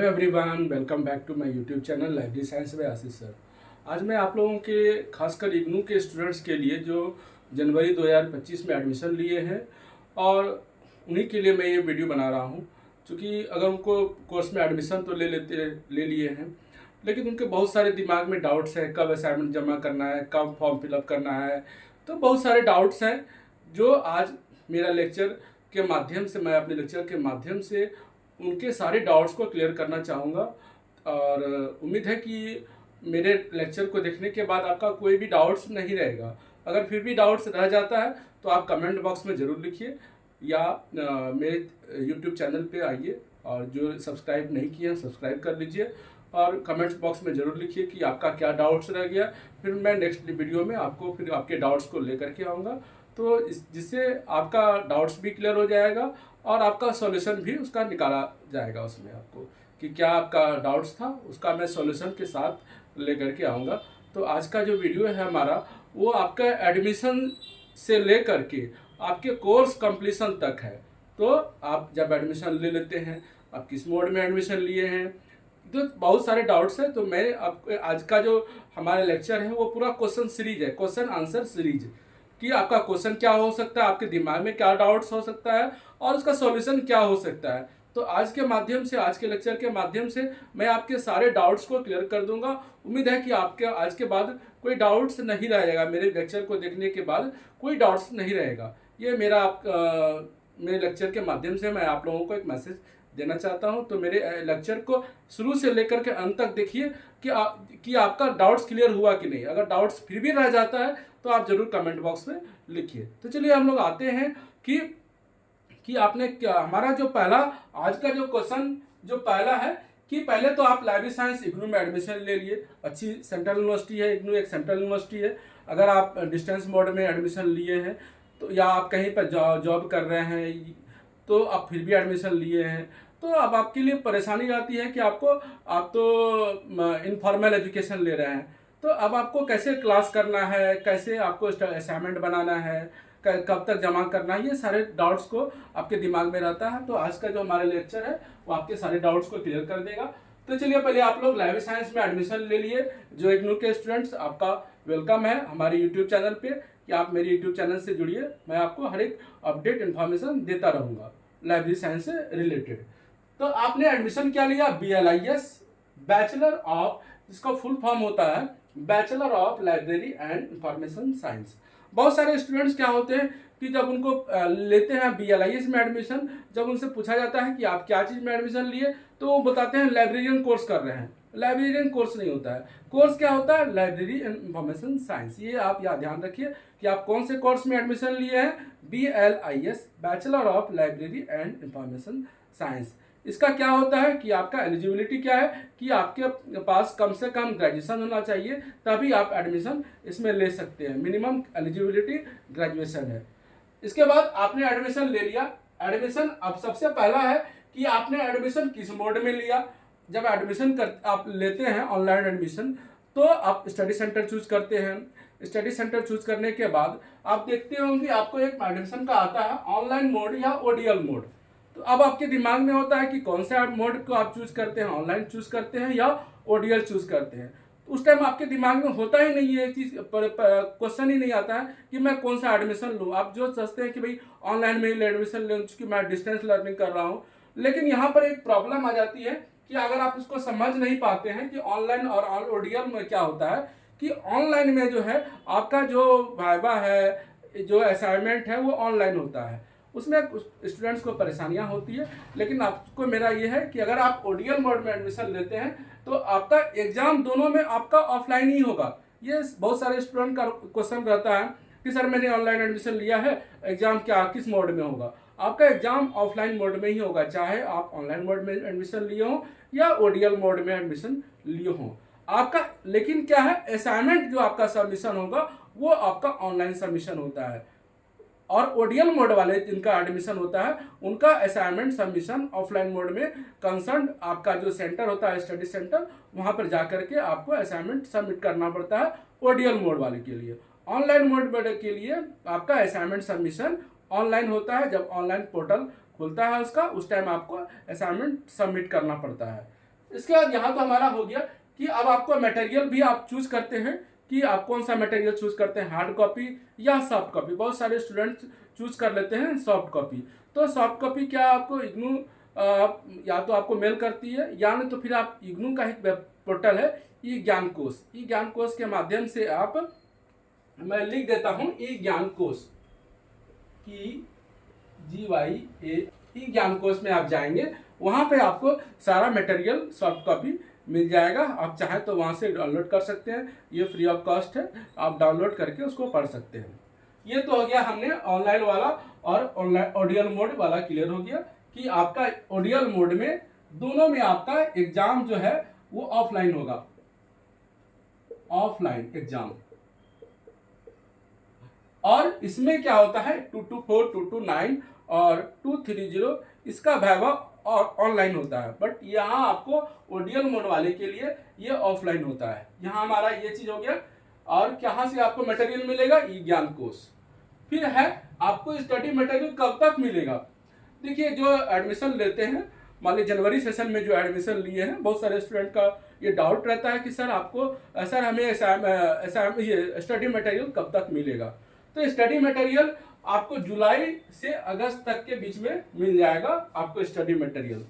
Everyone, welcome back to my YouTube channel library science by Ashish sir. आज मैं आप लोगों के खासकर इग्नू के स्टूडेंट्स के लिए जो जनवरी 2025 में एडमिशन लिए हैं और उन्हीं के लिए मैं ये वीडियो बना रहा हूँ। क्योंकि अगर उनको कोर्स में एडमिशन तो ले लिए हैं, लेकिन उनके बहुत सारे दिमाग में डाउट्स हैं, कब असाइनमेंट जमा करना है, कब फॉर्म फिलअप करना है। तो बहुत सारे डाउट्स हैं जो आज मेरा लेक्चर के माध्यम से, मैं अपने लेक्चर के माध्यम से उनके सारे डाउट्स को क्लियर करना चाहूँगा। और उम्मीद है कि मेरे लेक्चर को देखने के बाद आपका कोई भी डाउट्स नहीं रहेगा। अगर फिर भी डाउट्स रह जाता है तो आप कमेंट बॉक्स में ज़रूर लिखिए या मेरे यूट्यूब चैनल पे आइए और जो सब्सक्राइब नहीं किए हैं सब्सक्राइब कर लीजिए और कमेंट्स बॉक्स में ज़रूर लिखिए कि आपका क्या डाउट्स रह गया। फिर मैं नेक्स्ट वीडियो में आपको फिर आपके डाउट्स को लेकर के आऊँगा, तो जिससे आपका डाउट्स भी क्लियर हो जाएगा और आपका सॉल्यूशन भी उसका निकाला जाएगा। उसमें आपको कि क्या आपका डाउट्स था उसका मैं सॉल्यूशन के साथ लेकर के आऊँगा। तो आज का जो वीडियो है हमारा, वो आपका एडमिशन से लेकर के आपके कोर्स कंप्लीशन तक है। तो आप जब एडमिशन ले लेते हैं, आप किस मोड में एडमिशन लिए हैं, तो बहुत सारे डाउट्स हैं। तो मैं आपको आज का जो हमारा लेक्चर है वो पूरा क्वेश्चन सीरीज है, क्वेश्चन आंसर सीरीज, कि आपका क्वेश्चन क्या हो सकता है, आपके दिमाग में क्या डाउट्स हो सकता है और उसका सॉल्यूशन क्या हो सकता है। तो आज के माध्यम से, आज के लेक्चर के माध्यम से मैं आपके सारे डाउट्स को क्लियर कर दूंगा। उम्मीद है कि आपके आज के बाद कोई डाउट्स नहीं रहेगा, मेरे लेक्चर को देखने के बाद कोई डाउट्स नहीं रहेगा। ये मेरे लेक्चर के माध्यम से मैं आप लोगों को एक मैसेज देना चाहता हूं। तो मेरे लेक्चर को शुरू से लेकर के अंत तक देखिए कि आपका डाउट्स क्लियर हुआ कि नहीं। अगर डाउट्स फिर भी रह जाता है तो आप जरूर कमेंट बॉक्स में लिखिए। तो चलिए हम लोग आते हैं कि आपने क्या, हमारा जो पहला आज का जो क्वेश्चन जो पहला है कि पहले तो आप लाइब्रेरी साइंस इग्नू में एडमिशन ले लिए। अच्छी सेंट्रल यूनिवर्सिटी है, इग्नू एक सेंट्रल यूनिवर्सिटी है। अगर आप डिस्टेंस मोड में एडमिशन लिए हैं तो, या आप कहीं पर जॉब कर रहे हैं तो आप फिर भी एडमिशन लिए हैं, तो अब आपके लिए परेशानी आती है कि आप तो इनफॉर्मल एजुकेशन ले रहे हैं। तो अब आपको कैसे क्लास करना है, कैसे आपको असाइनमेंट बनाना है, कब तक जमा करना है, ये सारे डाउट्स को आपके दिमाग में रहता है। तो आज का जो हमारा लेक्चर है वो आपके सारे डाउट्स को क्लियर कर देगा। तो चलिए पहले आप लोग लाइब्रेरी साइंस में एडमिशन ले लिए जो इग्नू के स्टूडेंट्स, आपका वेलकम है हमारे यूट्यूब चैनल पे कि आप मेरे यूट्यूब चैनल से जुड़िए। मैं आपको हर एक अपडेट इन्फॉर्मेशन देता रहूँगा लाइब्रेरी साइंस से रिलेटेड। तो आपने एडमिशन क्या लिया, BLIS, बैचलर ऑफ, जिसका फुल फॉर्म होता है bachelor of library and information science. बहुत सारे स्टूडेंट्स क्या होते हैं कि जब उनको लेते हैं BLIS में एडमिशन, जब उनसे पूछा जाता है कि आप क्या चीज़ में एडमिशन लिए, तो वो बताते हैं लाइब्रेरियन कोर्स कर रहे हैं। लाइब्रेरियन कोर्स नहीं होता है। कोर्स क्या होता है, लाइब्रेरी एंड इंफॉर्मेशन साइंस। ये आप याद ध्यान रखिए कि आप कौन से कोर्स में एडमिशन लिए हैं, BLIS, bachelor of library and information science. इसका क्या होता है कि आपका एलिजिबिलिटी क्या है कि आपके पास कम से कम ग्रेजुएशन होना चाहिए, तभी आप एडमिशन इसमें ले सकते हैं। मिनिमम एलिजिबिलिटी ग्रेजुएशन है। इसके बाद आपने एडमिशन ले लिया। एडमिशन अब सबसे पहला है कि आपने एडमिशन किस मोड में लिया। जब एडमिशन आप लेते हैं ऑनलाइन एडमिशन, तो आप स्टडी सेंटर चूज करते हैं। स्टडी सेंटर चूज करने के बाद आप देखते होंगे आपको एक एडमिशन का आता है ऑनलाइन मोड या ODL मोड। तो अब आपके दिमाग में होता है कि कौन सा मोड को आप चूज करते हैं, ऑनलाइन चूज करते हैं या ODL चूज करते हैं। तो उस टाइम आपके दिमाग में होता ही नहीं है चीज, क्वेश्चन ही नहीं आता है कि मैं कौन सा एडमिशन लूँ। आप जो सोचते हैं कि भाई ऑनलाइन में ही एडमिशन ले, चूंकि मैं डिस्टेंस लर्निंग कर रहा हूँ। लेकिन यहाँ पर एक प्रॉब्लम आ जाती है कि अगर आप इसको समझ नहीं पाते हैं कि ऑनलाइन और ODL में क्या होता है, कि ऑनलाइन में जो है आपका जो वाइवा है, जो असाइनमेंट है, वो ऑनलाइन होता है। उसमें स्टूडेंट्स को परेशानियां होती है। लेकिन आपको मेरा ये है कि अगर आप ODL मोड में एडमिशन लेते हैं तो आपका एग्जाम दोनों में आपका ऑफलाइन ही होगा। ये बहुत सारे स्टूडेंट का क्वेश्चन रहता है कि सर मैंने ऑनलाइन एडमिशन लिया है, एग्जाम क्या किस मोड में होगा। आपका एग्जाम ऑफलाइन मोड में ही होगा, चाहे आप ऑनलाइन मोड में एडमिशन लिए हो या ODL मोड में एडमिशन लिए हो आपका। लेकिन क्या है, असाइनमेंट जो आपका सबमिशन होगा वो आपका ऑनलाइन सबमिशन होता है। और ODL मोड वाले जिनका एडमिशन होता है उनका असाइनमेंट सबमिशन ऑफलाइन मोड में कंसर्न आपका जो सेंटर होता है, स्टडी सेंटर, वहां पर जाकर के आपको असाइनमेंट सबमिट करना पड़ता है ODL मोड वाले के लिए। ऑनलाइन मोड के लिए आपका असाइनमेंट सबमिशन ऑनलाइन होता है। जब ऑनलाइन पोर्टल खुलता है उसका, उस टाइम आपको असाइनमेंट सबमिट करना पड़ता है। इसके बाद यहाँ तो हमारा हो गया कि अब आपको मटेरियल भी आप चूज करते हैं कि आप कौन सा मटेरियल चूज करते हैं, हार्ड कॉपी या सॉफ्ट कॉपी। बहुत सारे स्टूडेंट्स चूज कर लेते हैं सॉफ्ट कॉपी। तो सॉफ्ट कॉपी क्या आपको इग्नू या तो आपको मेल करती है, या नहीं तो फिर आप इग्नू का एक वेब पोर्टल है ई ज्ञान कोश, ई ज्ञान कोश के माध्यम से आप, मैं लिख देता हूं ई ज्ञान कोश, EGYA, ई ज्ञान कोश में आप जाएंगे, वहां पे आपको सारा मटेरियल सॉफ्ट कॉपी मिल जाएगा। आप चाहें तो वहां से डाउनलोड कर सकते हैं, ये फ्री ऑफ कॉस्ट है, आप डाउनलोड करके उसको पढ़ सकते हैं। ये तो हो गया हमने ऑनलाइन वाला, और ऑनलाइन ऑडियल मोड वाला क्लियर हो गया कि आपका ऑडियल मोड में दोनों में आपका एग्जाम जो है वो ऑफलाइन होगा, ऑफलाइन एग्जाम। और इसमें क्या होता है 224, 229 और 230 इसका वैभव और ऑनलाइन होता है, बट यहाँ आपको ओडियल मोड वाले के लिए ये ऑफलाइन होता है। यहाँ हमारा ये चीज हो गया। और कहाँ से आपको मटेरियल मिलेगा, ई ज्ञान कोश। फिर है आपको स्टडी मटेरियल कब तक मिलेगा। देखिए जो एडमिशन लेते हैं, मान लीजिए जनवरी सेशन में जो एडमिशन लिए हैं, बहुत सारे स्टूडेंट का ये डाउट रहता है कि सर आपको, सर हमें ये स्टडी मटेरियल कब तक मिलेगा। तो स्टडी मटेरियल आपको जुलाई से अगस्त तक के बीच में मिल जाएगा आपको स्टडी मटेरियल।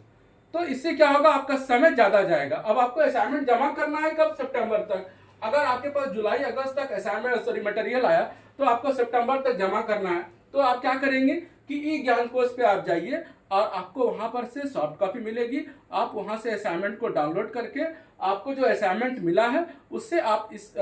तो इससे क्या होगा, आपका समय ज्यादा जाएगा। अब आपको असाइनमेंट जमा करना है कब, सितंबर तक। अगर आपके पास जुलाई अगस्त तक असाइनमेंट स्टडी मटेरियल आया तो आपको सितंबर तक जमा करना है। तो आप क्या करेंगे कि ई ज्ञान कोश पे आप जाइए और आपको वहां पर से सॉफ्ट कॉपी मिलेगी। आप वहां से असाइनमेंट को डाउनलोड करके आपको जो असाइनमेंट मिला है उससे आप इस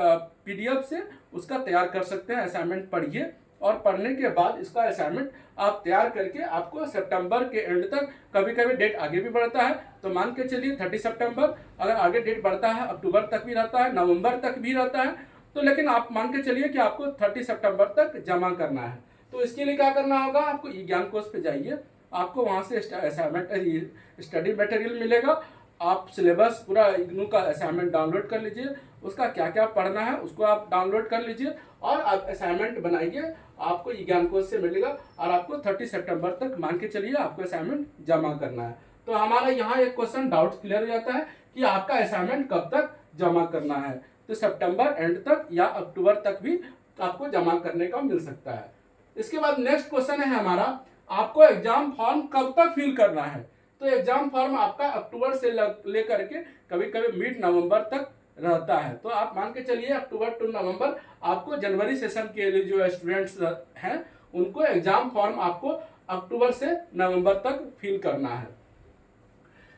PDF से उसका तैयार कर सकते हैं। असाइनमेंट पढ़िए और पढ़ने के बाद इसका असाइनमेंट आप तैयार करके आपको सितंबर के एंड तक, कभी कभी डेट आगे भी बढ़ता है तो मान के चलिए 30 सितंबर, अगर आगे डेट बढ़ता है अक्टूबर तक भी रहता है, नवंबर तक भी रहता है, तो लेकिन आप मान के चलिए कि आपको 30 सितंबर तक जमा करना है। तो इसके लिए क्या करना होगा, आपको ई ज्ञान कोश पे जाइए, आपको वहां से असाइनमेंट स्टडी मटेरियल मिलेगा। आप सिलेबस पूरा इग्नू का असाइनमेंट डाउनलोड कर लीजिए, उसका क्या क्या पढ़ना है उसको आप डाउनलोड कर लीजिए और आप असाइनमेंट बनाइए, आपको ई ज्ञान कोश से मिलेगा। और आपको 30 सितंबर तक मान के चलिए आपको असाइनमेंट जमा करना है। तो हमारा यहाँ एक क्वेश्चन डाउट क्लियर हो जाता है कि आपका असाइनमेंट कब तक जमा करना है। तो सितंबर एंड तक या अक्टूबर तक भी आपको जमा करने का मिल सकता है। इसके बाद नेक्स्ट क्वेश्चन है हमारा, आपको एग्जाम फॉर्म कब तक फिल करना है। तो एग्जाम फॉर्म आपका अक्टूबर से लेकर के कभी कभी मिड नवंबर तक रहता है। तो आप मान के चलिए अक्टूबर टू नवंबर आपको जनवरी सेशन के लिए जो स्टूडेंट्स हैं उनको एग्जाम फॉर्म आपको अक्टूबर से नवंबर तक फिल करना है।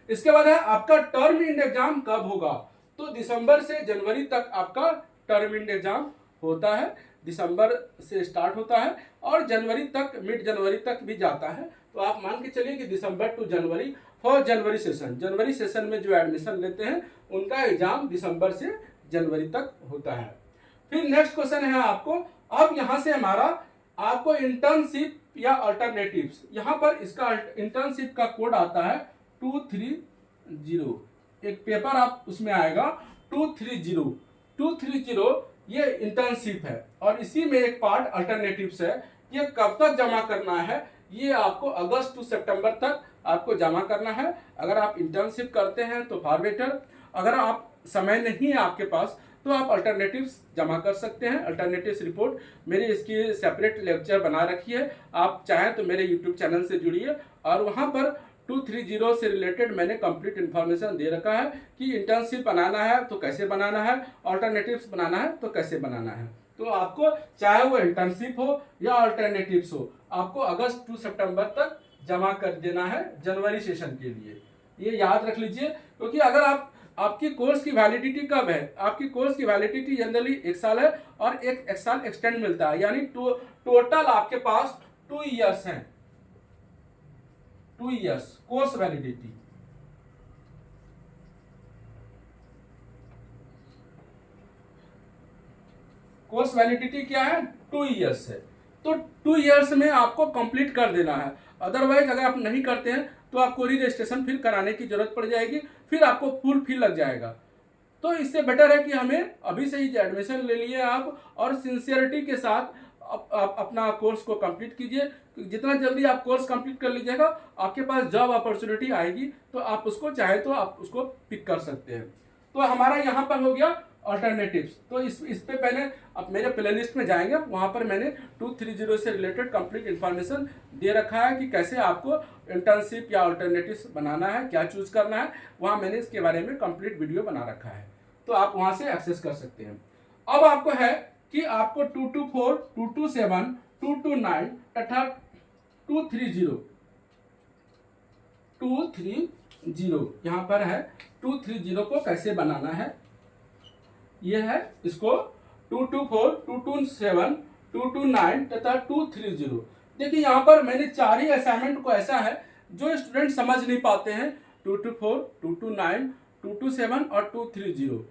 इसके बाद है आपका टर्म इंड एग्जाम कब होगा। तो दिसंबर से जनवरी तक आपका टर्म इंड एग्जाम होता है, दिसंबर से स्टार्ट होता है और जनवरी तक, मिड जनवरी तक भी जाता है। तो आप मान के चलिए कि दिसंबर टू जनवरी फॉर जनवरी सेशन, जनवरी सेशन में जो एडमिशन लेते हैं उनका एग्जाम दिसंबर से जनवरी तक होता है। फिर नेक्स्ट क्वेश्चन है आपको, अब यहां से हमारा आपको इंटर्नशिप या अल्टरनेटिव्स, यहां पर इसका इंटर्नशिप का कोड आता है 230। एक पेपर आप उसमें आएगा 230 ये इंटर्नशिप है और इसी में एक पार्ट अल्टरनेटिव्स है। ये कब तक जमा करना है, ये आपको अगस्त टू सितंबर तक आपको जमा करना है। अगर आप इंटर्नशिप करते हैं तो फार बेटर, अगर आप समय नहीं है आपके पास तो आप अल्टरनेटिव्स जमा कर सकते हैं। अल्टरनेटिव्स रिपोर्ट मेरी इसकी सेपरेट लेक्चर बना रखी है, आप चाहें तो मेरे यूट्यूब चैनल से जुड़िए और वहाँ पर 230 से रिलेटेड मैंने कंप्लीट इन्फॉर्मेशन दे रखा है कि इंटर्नशिप बनाना है तो कैसे बनाना है, अल्टरनेटिव्स बनाना है तो कैसे बनाना है। तो आपको चाहे वो इंटर्नशिप हो या अल्टरनेटिव्स हो, आपको अगस्त टू सितंबर तक जमा कर देना है जनवरी सेशन के लिए। ये याद रख लीजिए, क्योंकि अगर आपकी कोर्स की वैलिडिटी कब है, आपकी कोर्स की वैलिडिटी जनरली 1 साल है और एक साल एक्सटेंड मिलता है, यानी टोटल आपके पास 2 इयर्स हैं, 2 years course validity. Course validity क्या है, 2 इयर्स है। तो 2 इयर्स में आपको कंप्लीट कर देना है। अदरवाइज अगर आप नहीं करते हैं तो आपको री रजिस्ट्रेशन फिर कराने की जरूरत पड़ जाएगी, फिर आपको फुल फी लग जाएगा। तो इससे बेटर है कि हमें अभी से ही एडमिशन ले लिए आप और सिंसियरिटी के साथ आप अपना कोर्स को कंप्लीट कीजिए। जितना जल्दी आप कोर्स कंप्लीट कर लीजिएगा, आपके पास जॉब अपॉर्चुनिटी आएगी, तो आप उसको चाहे तो आप उसको पिक कर सकते हैं। तो हमारा यहाँ पर हो गया अल्टरनेटिव्स। तो इस पे पहले आप मेरे प्लेलिस्ट में जाएंगे, वहाँ पर मैंने 230 से रिलेटेड कंप्लीट इन्फॉर्मेशन दे रखा है कि कैसे आपको इंटर्नशिप या अल्टरनेटिव्स बनाना है, क्या चूज करना है। वहाँ मैंने इसके बारे में कंप्लीट वीडियो बना रखा है, तो आप वहाँ से एक्सेस कर सकते हैं। अब आपको है कि आपको 224, 227, 229 तथा 230 यहाँ पर है 230 को कैसे बनाना है। ये है इसको 224, 227, 229 तथा 230। देखिए यहाँ पर मैंने 4 ही असाइनमेंट को ऐसा है जो स्टूडेंट समझ नहीं पाते हैं, 224, 229, 227 और 230।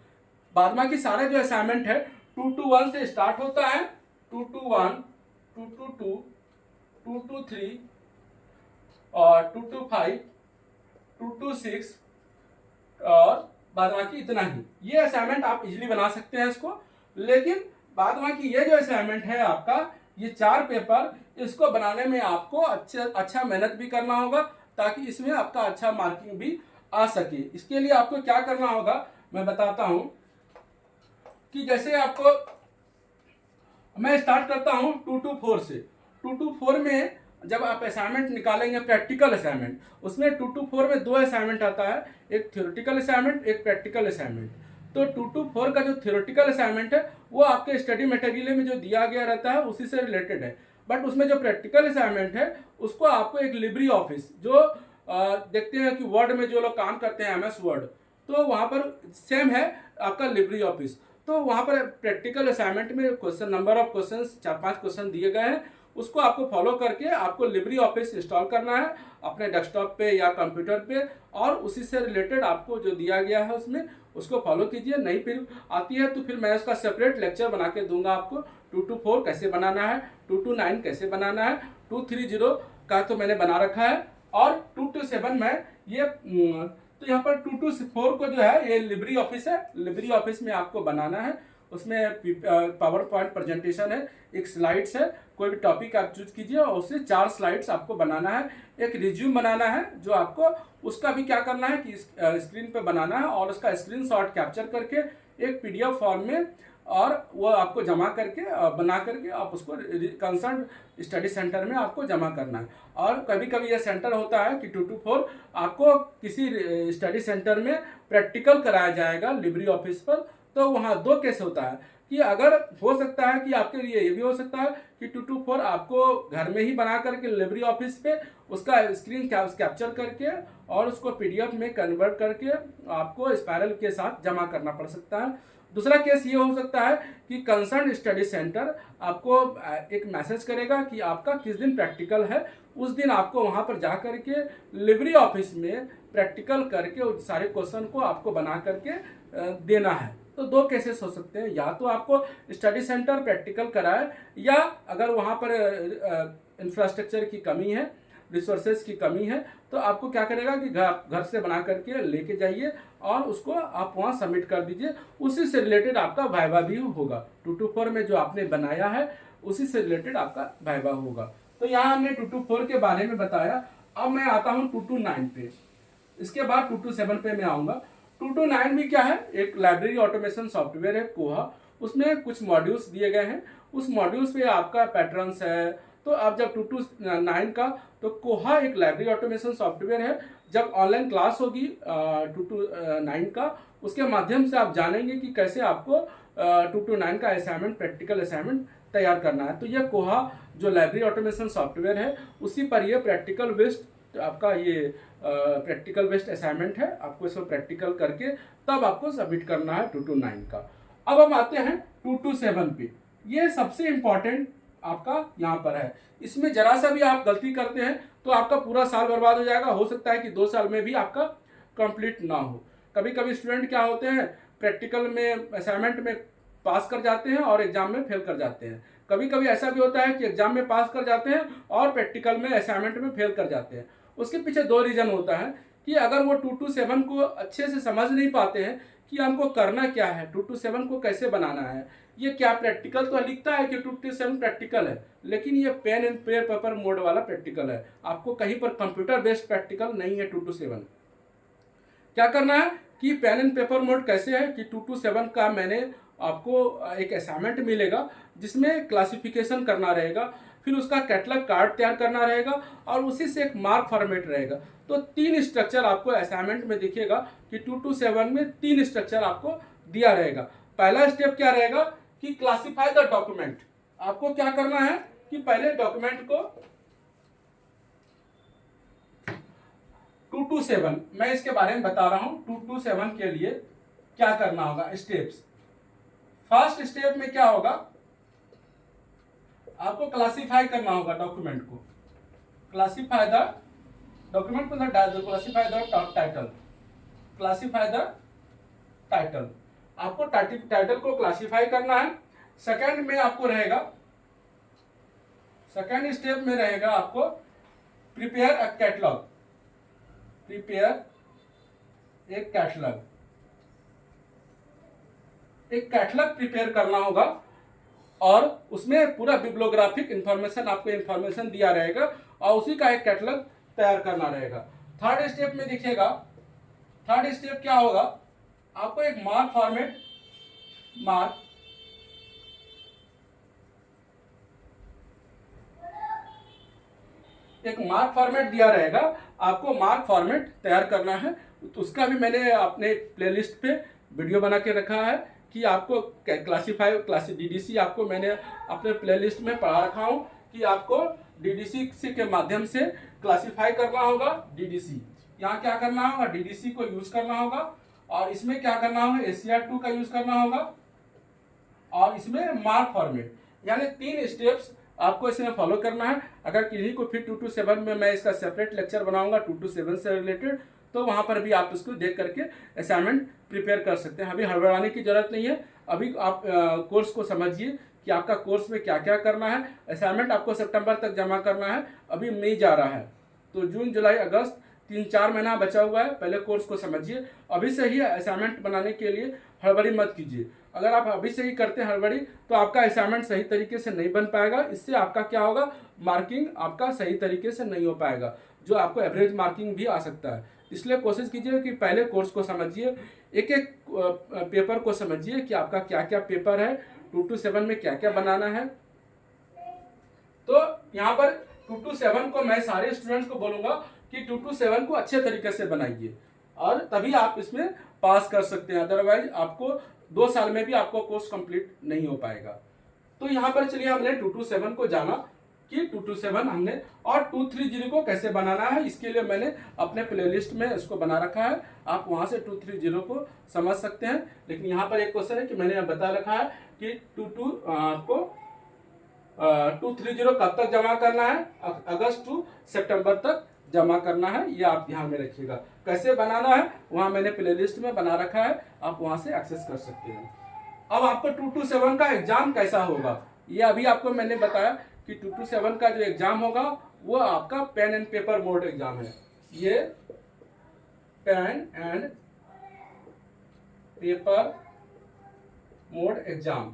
बाद बाकी सारे जो असाइनमेंट है 221 से स्टार्ट होता है, 221, 222, 223 और 225, 226 और बाद बाकी इतना ही। ये असाइनमेंट आप इजीली बना सकते हैं इसको। लेकिन बाद बाकी ये जो असाइनमेंट है आपका, ये 4 पेपर, इसको बनाने में आपको अच्छा मेहनत भी करना होगा, ताकि इसमें आपका अच्छा मार्किंग भी आ सके। इसके लिए आपको क्या करना होगा मैं बताता हूं कि जैसे आपको मैं स्टार्ट करता हूं 224 से। 224 में जब आप असाइनमेंट निकालेंगे, प्रैक्टिकल असाइनमेंट, उसमें 224 में 2 असाइनमेंट आता है, एक थ्योरेटिकल असाइनमेंट, एक प्रैक्टिकल असाइनमेंट। तो 224 का जो थ्योरेटिकल असाइनमेंट है वो आपके स्टडी मटेरियल में जो दिया गया रहता है उसी से रिलेटेड है। बट उसमें जो प्रैक्टिकल असाइनमेंट है उसको आपको एक लिब्री ऑफिस, जो देखते हैं कि वर्ड में जो लोग काम करते हैं MS वर्ड, तो वहाँ पर सेम है आपका लिब्री ऑफिस। तो वहाँ पर प्रैक्टिकल असाइनमेंट में question, number of question, 4-5 question दिए गए हैं, उसको आपको फॉलो करके आपको लिब्री ऑफिस इंस्टॉल करना है अपने डेस्कटॉप पे या कंप्यूटर पे, और उसी से रिलेटेड आपको जो दिया गया है उसमें उसको फॉलो कीजिए। नहीं फिर आती है तो फिर मैं उसका सेपरेट लेक्चर बना के दूंगा आपको। 224 कैसे बनाना है, 229 कैसे बनाना है, 230 का तो मैंने बना रखा है, और 227 में ये तो यहाँ पर 224 को जो है ये लिब्री ऑफिस है, लिब्री ऑफिस में आपको बनाना है। उसमें पावर पॉइंट प्रेजेंटेशन है, एक स्लाइड्स है, कोई भी टॉपिक आप चूज कीजिए और उससे 4 स्लाइड्स आपको बनाना है। एक रिज्यूम बनाना है जो आपको उसका भी क्या करना है कि स्क्रीन पे बनाना है, और उसका स्क्रीनशॉट कैप्चर करके एक PDF फॉर्म में, और वो आपको जमा करके बना करके आप उसको कंसर्न स्टडी सेंटर में आपको जमा करना है। और कभी कभी ये सेंटर होता है कि 224 आपको किसी स्टडी सेंटर में प्रैक्टिकल कराया जाएगा लिब्री ऑफिस पर। तो वहाँ 2 केस होता है कि अगर हो सकता है कि आपके लिए ये भी हो सकता है कि 224 आपको घर में ही बना करके लिब्री ऑफिस पे उसका स्क्रीन कैप्चर करके और उसको PDF में कन्वर्ट करके आपको स्पाइरल के साथ जमा करना पड़ सकता है। दूसरा केस ये हो सकता है कि कंसर्न स्टडी सेंटर आपको एक मैसेज करेगा कि आपका किस दिन प्रैक्टिकल है, उस दिन आपको वहाँ पर जा करके लिब्री ऑफिस में प्रैक्टिकल करके उस सारे क्वेश्चन को आपको बना करके देना है। तो 2 केसेस हो सकते हैं, या तो आपको स्टडी सेंटर प्रैक्टिकल कराए, या अगर वहाँ पर इंफ्रास्ट्रक्चर की कमी है, रिसोर्सेज की कमी है, तो आपको क्या करेगा कि घर से बना करके लेके जाइए और उसको आप वहाँ सबमिट कर दीजिए। उसी से रिलेटेड आपका वाइवा भी होगा। 224 में जो आपने बनाया है उसी से रिलेटेड आपका वाइवा होगा। तो यहाँ हमने 224 के बारे में बताया। अब मैं आता हूँ 229 पे, इसके बाद 227 पे मैं आऊँगा। 229 भी क्या है, एक लाइब्रेरी ऑटोमेशन सॉफ्टवेयर है कोहा, उसमें कुछ मॉड्यूल्स दिए गए हैं, उस मॉड्यूल्स पे आपका पैटर्न्स है। तो अब जब 229 का, तो कोहा एक लाइब्रेरी ऑटोमेशन सॉफ्टवेयर है। जब ऑनलाइन क्लास होगी 229 का, उसके माध्यम से आप जानेंगे कि कैसे आपको 229 का असाइनमेंट, प्रैक्टिकल असाइनमेंट तैयार करना है। तो यह कोहा जो लाइब्रेरी ऑटोमेशन सॉफ्टवेयर है, उसी पर यह प्रैक्टिकल बेस्ड आपका ये प्रैक्टिकल बेस्ड असाइनमेंट है। आपको इसको प्रैक्टिकल करके तब आपको सबमिट करना है 229 का। अब हम आते हैं 227 पे। ये सबसे इम्पॉर्टेंट आपका यहाँ पर है। इसमें जरा सा भी आप गलती करते हैं तो आपका पूरा साल बर्बाद हो जाएगा। हो सकता है कि 2 साल में भी आपका कंप्लीट ना हो। कभी कभी स्टूडेंट क्या होते हैं, प्रैक्टिकल में असाइनमेंट में पास कर जाते हैं और एग्जाम में फेल कर जाते हैं। कभी कभी ऐसा भी होता है कि एग्जाम में पास कर जाते हैं और प्रैक्टिकल में, असाइनमेंट में फेल कर जाते हैं। उसके पीछे 2 रीजन होता है कि अगर वो 227 को अच्छे से समझ नहीं पाते हैं कि हमको करना क्या है, 227 को कैसे बनाना है। ये क्या प्रैक्टिकल तो लिखता है कि 227 प्रैक्टिकल है, लेकिन ये पेन एंड पेपर मोड वाला प्रैक्टिकल है। आपको कहीं पर कंप्यूटर बेस्ड प्रैक्टिकल नहीं है 227। क्या करना है कि पेन एंड पेपर मोड कैसे है कि 227 का मैंने आपको एक असाइनमेंट मिलेगा जिसमें क्लासिफिकेशन करना रहेगा, फिर उसका कैटलॉग कार्ड तैयार करना रहेगा और उसी से एक मार्क फॉर्मेट रहेगा। तो 3 स्ट्रक्चर आपको असाइनमेंट में दिखेगा कि 227 में 3 स्ट्रक्चर आपको दिया रहेगा। पहला स्टेप क्या रहेगा कि क्लासिफाई द डॉक्यूमेंट। आपको क्या करना है कि पहले डॉक्यूमेंट को 227 मैं इसके बारे में बता रहा हूं। 227 के लिए क्या करना होगा स्टेप्स। फर्स्ट स्टेप में क्या होगा, आपको क्लासिफाई करना होगा डॉक्यूमेंट को। क्लासिफाई द डॉक्यूमेंट को classify the title. Classify the title, आपको टाइटल को क्लासिफाई करना है। सेकंड में आपको रहेगा, सेकंड स्टेप में रहेगा आपको प्रिपेयर अ कैटलॉग। प्रिपेयर एक कैटलॉग, एक कैटलॉग प्रिपेयर करना होगा और उसमें पूरा बिब्लियोग्राफिक इंफॉर्मेशन आपको इंफॉर्मेशन दिया रहेगा और उसी का एक कैटलॉग तैयार करना रहेगा। थर्ड स्टेप में दिखेगा, थर्ड स्टेप क्या होगा, आपको एक मार्क फॉर्मेट, एक मार्क फॉर्मेट दिया रहेगा। आपको मार्क फॉर्मेट तैयार करना है, तो उसका भी मैंने अपने प्लेलिस्ट पे वीडियो बना के रखा है कि आपको क्लासी डीडीसी आपको मैंने अपने प्लेलिस्ट में पढ़ा रखा हूँ कि आपको डीडीसी के माध्यम से क्लासिफाई करना होगा। डीडीसी यहाँ क्या करना होगा, डीडीसी को यूज करना होगा और इसमें क्या करना होगा, ACR2 का यूज करना होगा और इसमें मार्क फॉर्मेट, यानी 3 स्टेप्स आपको इसमें फॉलो करना है। अगर किन्हीं को फिर 227 में मैं इसका सेपरेट लेक्चर बनाऊंगा 227 से रिलेटेड, तो वहां पर भी आप इसको देख करके असाइनमेंट प्रिपेयर कर सकते हैं। अभी हड़बड़ाने की जरूरत नहीं है, अभी आप कोर्स को समझिए कि आपका कोर्स में क्या क्या करना है। असाइनमेंट आपको सितंबर तक जमा करना है, अभी मई जा रहा है, तो जून जुलाई अगस्त 3-4 महीना बचा हुआ है। पहले कोर्स को समझिए, अभी से ही असाइनमेंट बनाने के लिए हड़बड़ी मत कीजिए। अगर आप अभी से ही करते हैं हड़बड़ी तो आपका असाइनमेंट सही तरीके से नहीं बन पाएगा। इससे आपका क्या होगा, मार्किंग आपका सही तरीके से नहीं हो पाएगा, जो आपको एवरेज मार्किंग भी आ सकता है। इसलिए कोशिश कीजिए कि पहले कोर्स को समझिए, एक एक पेपर को समझिए कि आपका क्या क्या पेपर है, 227 में क्या क्या बनाना है। तो यहाँ पर 227 को मैं सारे स्टूडेंट्स को बोलूंगा कि 227 को अच्छे तरीके से बनाइए और तभी आप इसमें पास कर सकते हैं, अदरवाइज आपको 2 साल में भी आपको कोर्स कंप्लीट नहीं हो पाएगा। तो यहाँ पर चलिए हमने 227 को जाना कि 227 हमने, और 230 को कैसे बनाना है इसके लिए मैंने अपने प्लेलिस्ट में इसको बना रखा है। आप वहां से 230 को समझ सकते हैं। लेकिन यहाँ पर एक क्वेश्चन है कि मैंने बता रखा है कि 230 कब तक जमा करना है, अगस्त टू सितंबर तक जमा करना है। ये आप ध्यान में रखिएगा, कैसे बनाना है वहां मैंने प्लेलिस्ट में बना रखा है, आप वहां से एक्सेस कर सकते हैं। अब आपको 227 का एग्जाम कैसा होगा, ये अभी आपको मैंने बताया कि 227 का जो एग्जाम होगा वो आपका pen and paper mode exam है। ये pen and paper mode exam,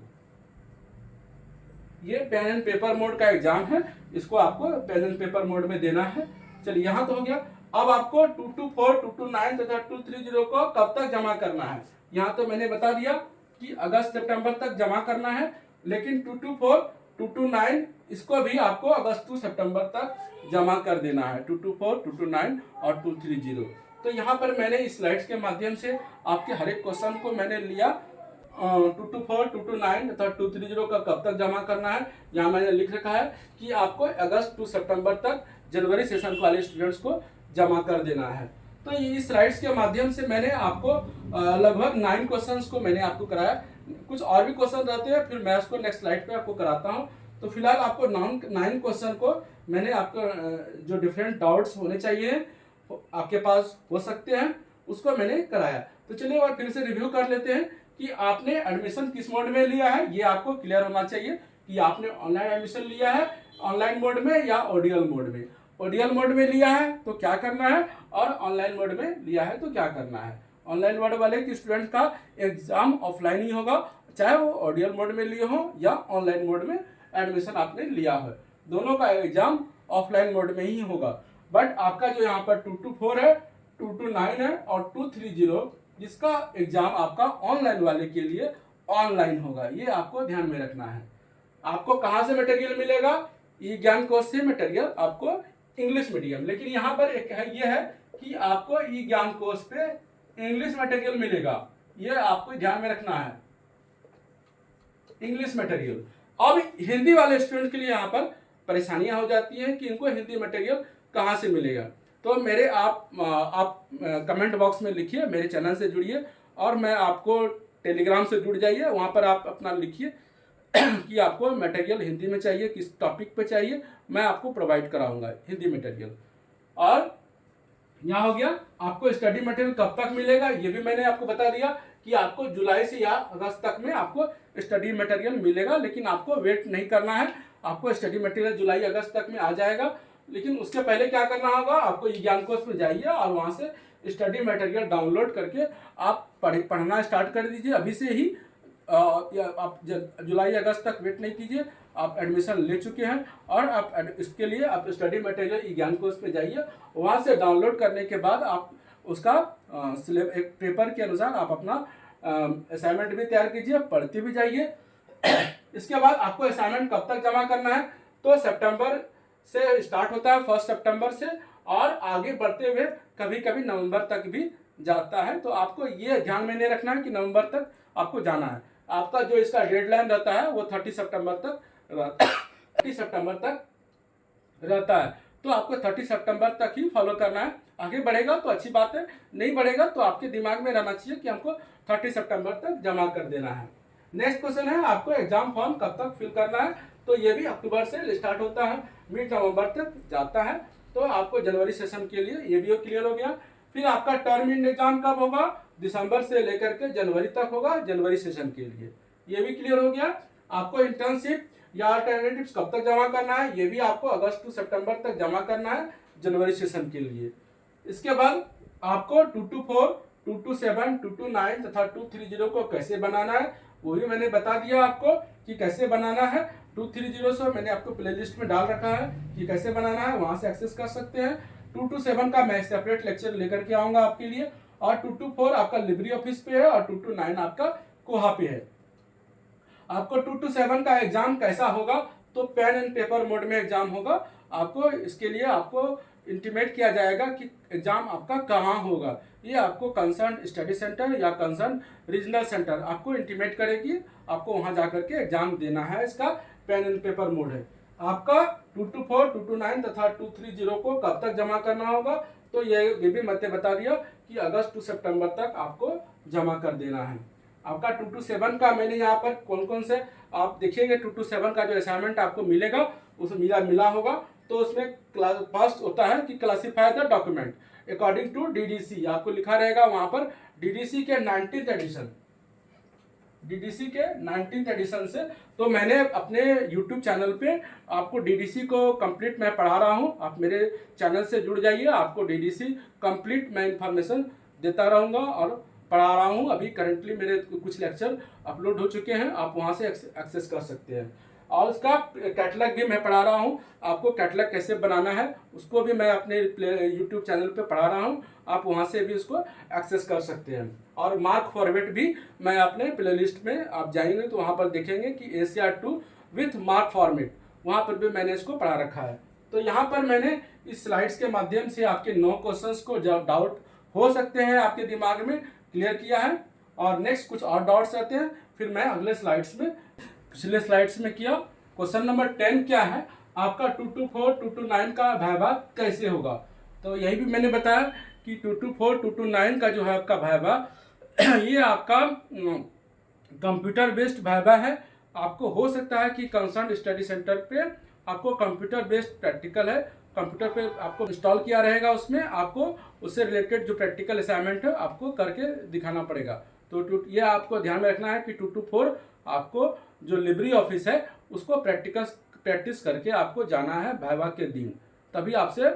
ये पेन एंड पेपर मोड का एग्जाम है, इसको आपको पेन एंड पेपर मोड में देना है। चलिए यहाँ तो हो गया। अब आपको 224, 229 तथा 230 को कब तक जमा करना है, यहाँ तो मैंने बता दिया कि अगस्त सितंबर तक जमा करना है। लेकिन 224, 229 इसको भी आपको अगस्त टू सितंबर तक जमा कर देना है, 224, 229 और 230। तो यहाँ पर मैंने इस स्लाइड्स के माध्यम से आपके हर एक क्वेश्चन को मैंने लिया। 224, 229 तथा 230 का कब तक जमा करना है, यहाँ मैंने लिख रखा है कि आपको अगस्त टू सितंबर तक जनवरी सेशन वाले स्टूडेंट्स को जमा कर देना है। तो इस स्लाइड्स के माध्यम से मैंने आपको लगभग 9 क्वेश्चंस को मैंने आपको कराया। कुछ और भी क्वेश्चन रहते हैं, फिर मैं उसको नेक्स्ट स्लाइड पे आपको कराता हूँ। तो फिलहाल आपको 9 क्वेश्चन को मैंने आपको जो डिफरेंट डाउट्स होने चाहिए आपके पास हो सकते हैं, उसको मैंने कराया। तो चलिए और फिर से रिव्यू कर लेते हैं कि आपने एडमिशन किस मोड में लिया है। ये आपको क्लियर होना चाहिए कि आपने ऑनलाइन एडमिशन लिया है ऑनलाइन मोड में या ओडीएल मोड में। ओडीएल मोड में लिया है तो क्या करना है और ऑनलाइन मोड में लिया है तो क्या करना है। ऑनलाइन मोड वाले कि स्टूडेंट का एग्जाम ऑफलाइन ही होगा, चाहे वो ऑडियल मोड में लिए हो या ऑनलाइन मोड में एडमिशन आपने लिया है, दोनों का एग्जाम ऑफलाइन मोड में ही होगा। बट आपका जो यहाँ पर 224 है, 229 है और 230 जिसका एग्जाम आपका ऑनलाइन वाले के लिए ऑनलाइन होगा, ये आपको ध्यान में रखना है। आपको कहाँ से मटेरियल मिलेगा? ई ज्ञान कोश से मटेरियल आपको इंग्लिश मीडियम, लेकिन यहाँ पर एक है ये है कि आपको ई ज्ञान कोश पे इंग्लिश मटेरियल मिलेगा, ये आपको ध्यान में रखना है, इंग्लिश मटेरियल। अब हिंदी वाले स्टूडेंट के लिए यहाँ पर परेशानियां हो जाती हैं कि इनको हिंदी मटेरियल कहाँ से मिलेगा। तो मेरे आप कमेंट बॉक्स में लिखिए, मेरे चैनल से जुड़िए और मैं आपको टेलीग्राम से जुड़ जाइए, वहाँ पर आप अपना लिखिए कि आपको मटेरियल हिंदी में चाहिए, किस टॉपिक पे चाहिए, मैं आपको प्रोवाइड कराऊंगा हिंदी मटेरियल। और यहाँ हो गया आपको स्टडी मटेरियल कब तक मिलेगा, ये भी मैंने आपको बता दिया कि आपको जुलाई से या अगस्त तक में आपको स्टडी मटेरियल मिलेगा, लेकिन आपको वेट नहीं करना है, आपको स्टडी मटेरियल जुलाई अगस्त तक में आ जाएगा। लेकिन उसके पहले क्या करना होगा, आपको ज्ञान कोश में जाइए और वहाँ से स्टडी मटेरियल डाउनलोड करके आप पढ़ना स्टार्ट कर दीजिए अभी से ही। आप जुलाई अगस्त तक वेट नहीं कीजिए, आप एडमिशन ले चुके हैं और आप इसके लिए आप स्टडी मटेरियल ज्ञान कोश पे जाइए, वहाँ से डाउनलोड करने के बाद आप उसका एक पेपर के अनुसार आप अपना असाइनमेंट भी तैयार कीजिए, पढ़ते भी जाइए। इसके बाद आपको असाइनमेंट कब तक जमा करना है, तो सितंबर से स्टार्ट होता है, 1 सितंबर से, और आगे बढ़ते हुए कभी कभी नवंबर तक भी जाता है। तो आपको ये ध्यान में नहीं रखना है कि नवंबर तक आपको जाना है। आपका जो इसका डेडलाइन रहता है वो 30 सितंबर तक 30 सितंबर तक रहता है, तो आपको 30 सितंबर तक ही फॉलो करना है। आगे बढ़ेगा तो अच्छी बात है, नहीं बढ़ेगा तो आपके दिमाग में रहना चाहिए कि हमको 30 सितंबर तक जमा कर देना है। नेक्स्ट क्वेश्चन है, आपको एग्जाम फॉर्म कब तक फिल करना है, तो ये भी अक्टूबर से स्टार्ट होता है, मिड नवंबर तक जाता है, तो आपको जनवरी सेशन के लिए ये भी क्लियर हो गया। फिर आपका टर्म इन एग्जाम कब होगा, दिसंबर से लेकर के जनवरी तक होगा, जनवरी सेशन के लिए, ये भी क्लियर हो गया। आपको इंटर्नशिप या अल्टरनेटिव्स कब तक जमा करना है, ये भी आपको अगस्त टू सितंबर तक जमा करना है जनवरी सेशन के लिए। इसके बाद आपको 224, 227, 229 तथा 230 को कैसे बनाना है वो भी मैंने बता दिया आपको कि कैसे बनाना है। 230 से मैंने आपको प्लेलिस्ट में डाल रखा है कि कैसे बनाना है, वहां से एक्सेस कर सकते हैं। 227 का मैं सेपरेट लेक्चर लेकर के आऊंगा आपके लिए, और 224 आपका लिब्री ऑफिस पे है और 229 आपका कोहा पे है। आपको 227 का एग्जाम कैसा होगा, तो पेन एंड पेपर मोड में एग्जाम होगा। आपको इसके लिए आपको इंटीमेट किया जाएगा कि एग्जाम आपका कहाँ होगा, ये आपको कंसर्न स्टडी सेंटर या कंसर्न रीजनल सेंटर आपको इंटीमेट करेगी, आपको वहां जाकर के एग्जाम देना है। इसका पेन एंड पेपर मोड है। आपका 224, 229 तथा 230 को कब तक जमा करना होगा, तो ये भी मैंने बता दिया कि अगस्त टू सितंबर तक आपको जमा कर देना है। आपका 227 का मैंने यहाँ पर कौन कौन से आप देखिएगा, 227 का जो असाइनमेंट आपको मिलेगा उस मिला होगा, तो उसमें फर्स्ट होता है कि classify the document according to DDC, आपको लिखा रहेगा वहां पर डीडीसी के 19th एडिशन, डीडीसी के 19th एडिशन से। तो मैंने अपने YouTube चैनल पे आपको डीडीसी को कंप्लीट मैं पढ़ा रहा हूँ, आप मेरे चैनल से जुड़ जाइए, आपको डीडीसी कंप्लीट मैं इंफॉर्मेशन देता रहूँगा और पढ़ा रहा हूँ। अभी करंटली मेरे कुछ लेक्चर अपलोड हो चुके हैं, आप वहाँ से एक्सेस कर सकते हैं। और उसका कैटलॉग भी मैं पढ़ा रहा हूँ, आपको कैटलॉग कैसे बनाना है उसको भी मैं अपने YouTube चैनल पे पढ़ा रहा हूँ, आप वहाँ से भी उसको एक्सेस कर सकते हैं। और मार्क फॉर्मेट भी मैं अपने प्लेलिस्ट में आप जाएंगे तो वहाँ पर देखेंगे कि ACR2 विथ मार्क फॉर्मेट, वहाँ पर भी मैंने इसको पढ़ा रखा है। तो यहाँ पर मैंने इस स्लाइड्स के माध्यम से आपके 9 क्वेश्चंस को जो डाउट हो सकते हैं आपके दिमाग में क्लियर किया है, और नेक्स्ट कुछ और डाउट्स रहते हैं फिर मैं अगले स्लाइड्स में, पिछले स्लाइड्स में किया। क्वेश्चन नंबर 10 क्या है, आपका 224, 229 का वाइवा कैसे होगा, तो यही भी मैंने बताया कि 224, 229 का जो है आपका वाइवा ये आपका कंप्यूटर बेस्ड वाइवा है। आपको हो सकता है कि कंसर्न स्टडी सेंटर पे आपको कंप्यूटर बेस्ड प्रैक्टिकल है, कंप्यूटर पे आपको इंस्टॉल किया रहेगा, उसमें आपको उससे रिलेटेड जो प्रैक्टिकल असाइनमेंट है आपको करके दिखाना पड़ेगा। तो ये आपको ध्यान में रखना है कि 224 आपको जो लिब्री ऑफिस है उसको प्रैक्टिस करके आपको जाना है वाइवा के दिन, तभी आपसे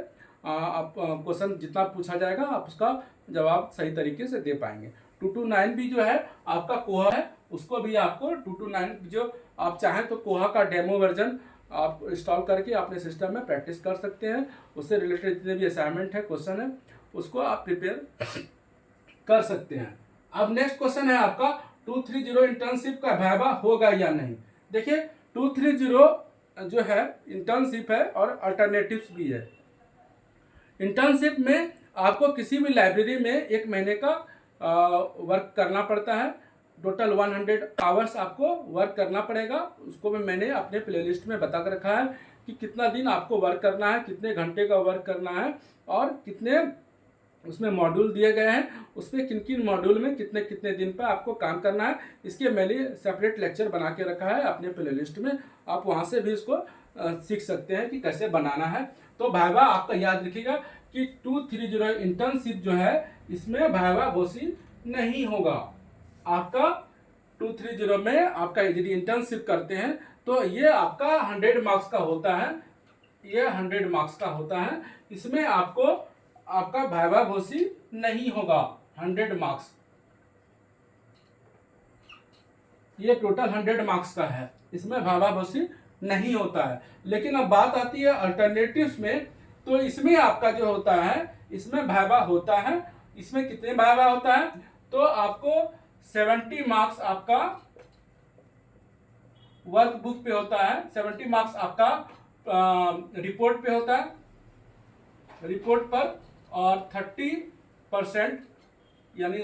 आप क्वेश्चन जितना पूछा जाएगा आप उसका जवाब सही तरीके से दे पाएंगे। 229 भी जो है आपका कोहा है, उसको भी आपको 229 जो आप चाहें तो कोहा का डेमो वर्जन आप इंस्टॉल करके अपने सिस्टम में प्रैक्टिस कर सकते हैं। उससे रिलेटेड जितने भी असाइनमेंट है, क्वेश्चन है, उसको आप प्रिपेयर कर सकते हैं। अब नेक्स्ट क्वेश्चन है आपका 230 इंटर्नशिप का वाइवा होगा या नहीं। देखिए 230 जो है इंटर्नशिप है और अल्टरनेटिव्स भी है। इंटर्नशिप में आपको किसी भी लाइब्रेरी में 1 महीने का वर्क करना पड़ता है। टोटल 100 आवर्स आपको वर्क करना पड़ेगा। उसको मैंने अपने प्लेलिस्ट में बता कर रखा है कि कितना दिन आपको वर्क करना है, कितने घंटे का वर्क करना है और कितने उसमें मॉड्यूल दिए गए हैं, उसमें किन किन मॉड्यूल में कितने कितने दिन पर आपको काम करना है। इसके मैंने सेपरेट लेक्चर बना के रखा है अपने प्लेलिस्ट में, आप वहाँ से भी इसको सीख सकते हैं कि कैसे बनाना है। तो वाइवा आपका याद रखिएगा कि 230 इंटर्नशिप जो है इसमें वाइवा घोषित नहीं होगा। आपका 230 में आपका यदि इंटर्नशिप करते हैं तो ये आपका 100 मार्क्स का होता है, ये 100 मार्क्स का होता है। इसमें आपको आपका वाइवा घोषित नहीं होगा। 100 मार्क्स, ये टोटल 100 मार्क्स का है, इसमें वाइवा घोषित नहीं होता है। लेकिन अब बात आती है अल्टरनेटिव्स में, तो इसमें आपका जो होता है इसमें वाइवा होता है। इसमें कितने वाइवा होता है तो आपको 70 मार्क्स आपका वर्क बुक पे होता है, 70 मार्क्स आपका रिपोर्ट पे होता है, रिपोर्ट पर, और 30% यानी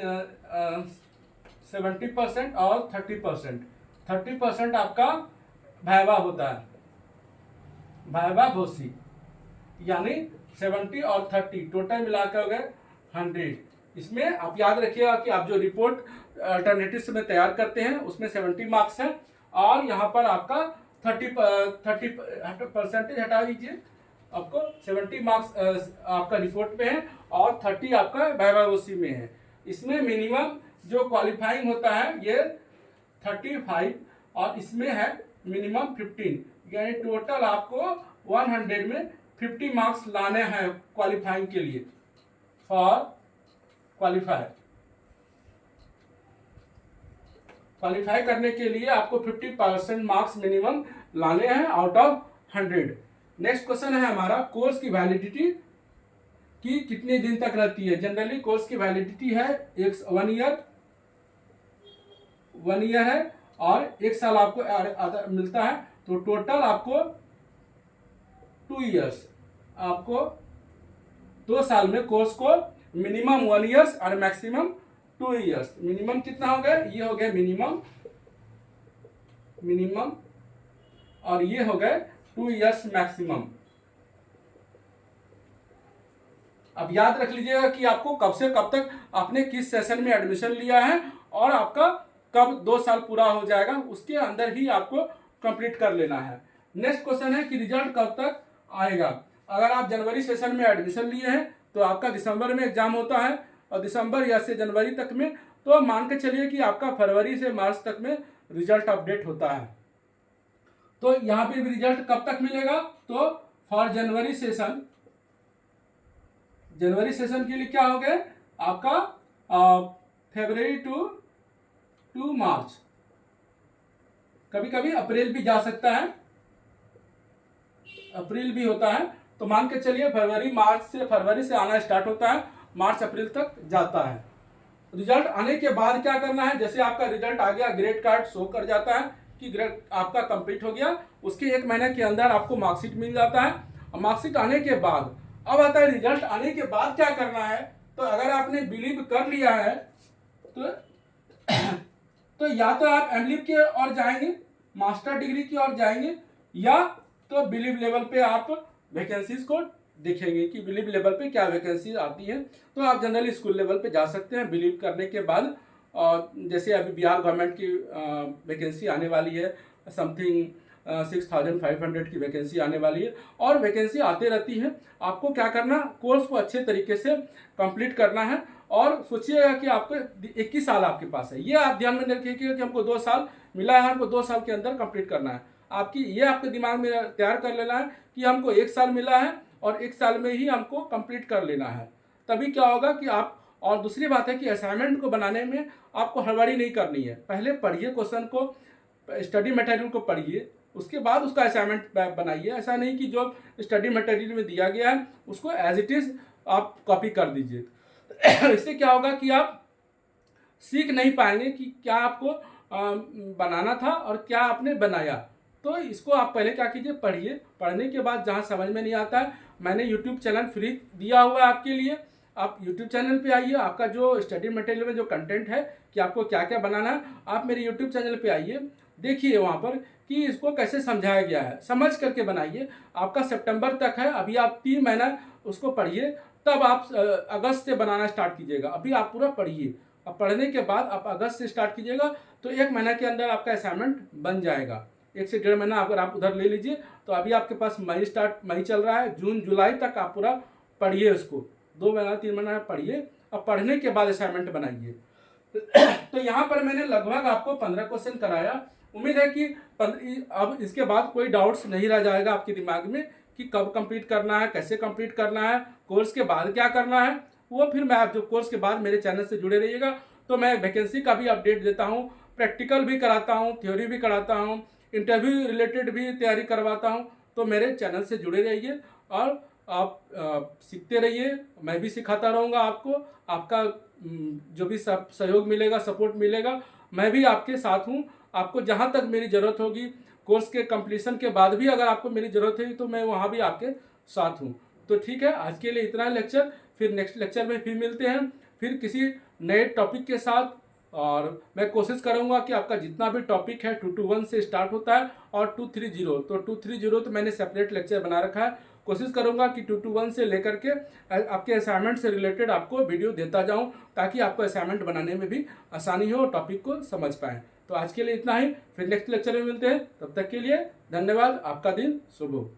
70% और 30% आपका वाइवा होता है। वाइवा घोषित यानी 70 और 30 टोटल मिलाकर हो गए 100। इसमें आप याद रखिएगा कि आप जो रिपोर्ट अल्टरनेटिव में तैयार करते हैं उसमें 70 मार्क्स है, और यहाँ पर आपका 30% हटा दीजिए, आपको 70 मार्क्स आपका रिपोर्ट में है और 30 आपका वाइवा घोषित में है। इसमें मिनिमम जो क्वालिफाइंग होता है ये 35 और इसमें है मिनिमम 15, यानी टोटल आपको 100 में 50 मार्क्स लाने हैं क्वालिफाइंग के लिए। फॉर क्वालिफाई करने के लिए आपको 50% मार्क्स मिनिमम लाने हैं आउट ऑफ 100। नेक्स्ट क्वेश्चन है हमारा कोर्स की वैलिडिटी की कितने दिन तक रहती है। जनरली कोर्स की वैलिडिटी है 1 ईयर है और 1 साल आपको मिलता है, तो टोटल आपको 2 इयर्स, आपको 2 साल में कोर्स को मिनिमम 1 ईयर्स और मैक्सिमम 2 इयर्स। मिनिमम कितना हो गया, ये हो गया मिनिमम और ये हो गए 2 इयर्स मैक्सिमम। अब याद रख लीजिएगा कि आपको कब से कब तक आपने किस सेशन में एडमिशन लिया है और आपका कब 2 साल पूरा हो जाएगा, उसके अंदर ही आपको कंप्लीट कर लेना है। नेक्स्ट क्वेश्चन है कि रिजल्ट कब तक आएगा। अगर आप जनवरी सेशन में एडमिशन लिए हैं तो आपका दिसंबर में एग्जाम होता है, और दिसंबर या से जनवरी तक में, तो मान के चलिए कि आपका फरवरी से मार्च तक में रिजल्ट अपडेट होता है। तो यहाँ पे रिजल्ट कब तक मिलेगा, तो फॉर जनवरी सेशन के लिए क्या हो गया आपका फरवरी टू मार्च, कभी कभी अप्रैल भी जा सकता है, अप्रैल भी होता है। तो मान के चलिए फरवरी से आना स्टार्ट होता है, मार्च अप्रैल तक जाता है। रिजल्ट आने के बाद क्या करना है, जैसे आपका रिजल्ट आ गया, ग्रेड कार्ड शो कर जाता है कि ग्रेड आपका कंप्लीट हो गया, उसके 1 महीने के अंदर आपको मार्कशीट मिल जाता है। और मार्कशीट आने के बाद अब आता है रिजल्ट आने के बाद क्या करना है। तो अगर आपने बिलीव कर लिया है तो या तो आप एमलिब की ओर जाएंगे, मास्टर डिग्री की ओर जाएंगे, या तो बिलीव लेवल पे आप वैकेंसीज को देखेंगे कि बिलीव लेवल पे क्या वैकेंसी आती है। तो आप जनरली स्कूल लेवल पे जा सकते हैं बिलीव करने के बाद। और जैसे अभी बिहार गवर्नमेंट की वैकेंसी आने वाली है, समथिंग 6500 की वैकेंसी आने वाली है, और वैकेंसी आते रहती है। आपको क्या करना, कोर्स को अच्छे तरीके से कंप्लीट करना है। और सोचिएगा कि आपको 21 साल आपके पास है, ये आप ध्यान में रखिए कि हमको 2 साल मिला है, हमको 2 साल के अंदर कंप्लीट करना है। आपके दिमाग में तैयार कर लेना है कि हमको 1 साल मिला है और 1 साल में ही हमको कंप्लीट कर लेना है। तभी क्या होगा कि आप और दूसरी बात है कि असाइनमेंट को बनाने में आपको हड़बड़ी नहीं करनी है। पहले पढ़िए क्वेश्चन को, स्टडी मटेरियल को पढ़िए, उसके बाद उसका असाइनमेंट बनाइए। ऐसा नहीं कि जो स्टडी मटेरियल में दिया गया है उसको एज इट इज़ आप कॉपी कर दीजिए। इससे क्या होगा कि आप सीख नहीं पाएंगे कि क्या आपको बनाना था और क्या आपने बनाया। तो इसको आप पहले क्या कीजिए, पढ़िए। पढ़ने के बाद जहाँ समझ में नहीं आता है, मैंने यूट्यूब चैनल फ्री दिया हुआ है आपके लिए। आप यूट्यूब चैनल पे आइए, आपका जो स्टडी मटेरियल में जो कंटेंट है कि आपको क्या क्या बनाना है, आप मेरे यूट्यूब चैनल पे आइए, देखिए वहाँ पर कि इसको कैसे समझाया गया है, समझ करके बनाइए। आपका सितंबर तक है, अभी आप 3 महीना उसको पढ़िए, तब आप अगस्त से बनाना स्टार्ट कीजिएगा। अभी आप पूरा पढ़िए, अब पढ़ने के बाद आप अगस्त से स्टार्ट कीजिएगा तो 1 महीना के अंदर आपका असाइनमेंट बन जाएगा। 1 से 1.5 महीना अगर आप उधर ले लीजिए तो अभी आपके पास मई चल रहा है, जून जुलाई तक आप पूरा पढ़िए उसको, 2 महीना 3 महीना पढ़िए। अब पढ़ने के बाद असाइनमेंट बनाइए। तो यहाँ पर मैंने लगभग आपको 15 क्वेश्चन कराया। उम्मीद है कि अब इसके बाद कोई डाउट्स नहीं रह जाएगा आपके दिमाग में कि कब कंप्लीट करना है, कैसे कंप्लीट करना है, कोर्स के बाद क्या करना है। वो फिर मैं आप जो कोर्स के बाद मेरे चैनल से जुड़े रहिएगा तो मैं वैकेंसी का भी अपडेट देता हूँ, प्रैक्टिकल भी कराता हूँ, थ्योरी भी कराता हूँ, इंटरव्यू रिलेटेड भी तैयारी करवाता हूँ। तो मेरे चैनल से जुड़े रहिए और आप सीखते रहिए, मैं भी सिखाता रहूँगा आपको। आपका जो भी सहयोग मिलेगा, सपोर्ट मिलेगा, मैं भी आपके साथ हूँ। आपको जहाँ तक मेरी ज़रूरत होगी, कोर्स के कंप्लीशन के बाद भी अगर आपको मेरी ज़रूरत है तो मैं वहाँ भी आपके साथ हूँ। तो ठीक है, आज के लिए इतना लेक्चर, फिर नेक्स्ट लेक्चर में फिर मिलते हैं, फिर किसी नए टॉपिक के साथ। और मैं कोशिश करूंगा कि आपका जितना भी टॉपिक है 221 से स्टार्ट होता है और 230, तो 230 तो मैंने सेपरेट लेक्चर बना रखा है। कोशिश करूंगा कि 221 से लेकर के आपके असाइनमेंट से रिलेटेड आपको वीडियो देता जाऊं, ताकि आपको असाइनमेंट बनाने में भी आसानी हो, टॉपिक को समझ पाएँ। तो आज के लिए इतना ही, फिर नेक्स्ट लेक्चर में मिलते हैं। तब तक के लिए धन्यवाद, आपका दिन शुभ हो।